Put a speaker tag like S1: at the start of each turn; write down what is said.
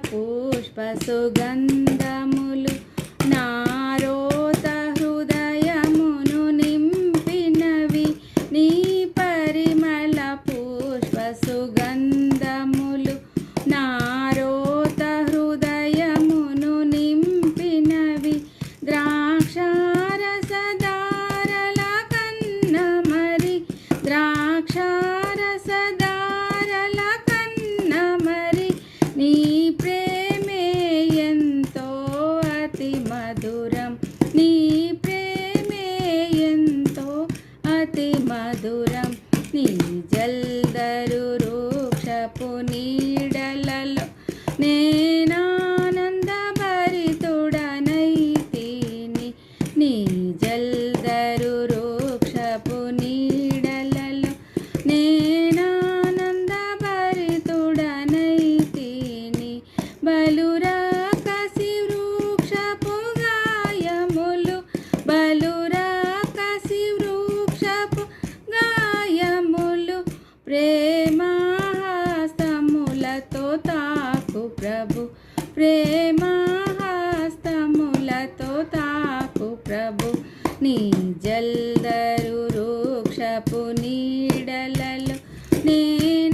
S1: పుష్ప సుగంధములు నారోత హృదయమును నింపినవి నీ పరిమళ పుష్ప సుగంధములు నారోత హృదయమును నింపినవి ద్రాక్షారసదారల కన్న మరి ద్రాక్షారసదారల కన్న మరి నీ ప్రేమే ఎంతో అతి మధురం నీ ప్రేమే ఎంతో అతి మధురం నీ జల్దరు వృక్షపు నీడలలో నేనానందభరితుడనైతిని నీ జల్దరు వృక్షపు నీడలలో నేనానందభరితుడనైతిని బలురాకసి వృక్షపు గాయములు బలురాకసి వృక్షపు గాయములు ప్రేమహస్తములతో తాకు ప్రభు ప్రేమహస్తములతో తాకు ప్రభు నీ జల్దరు వృక్షపు నీడలలో నేను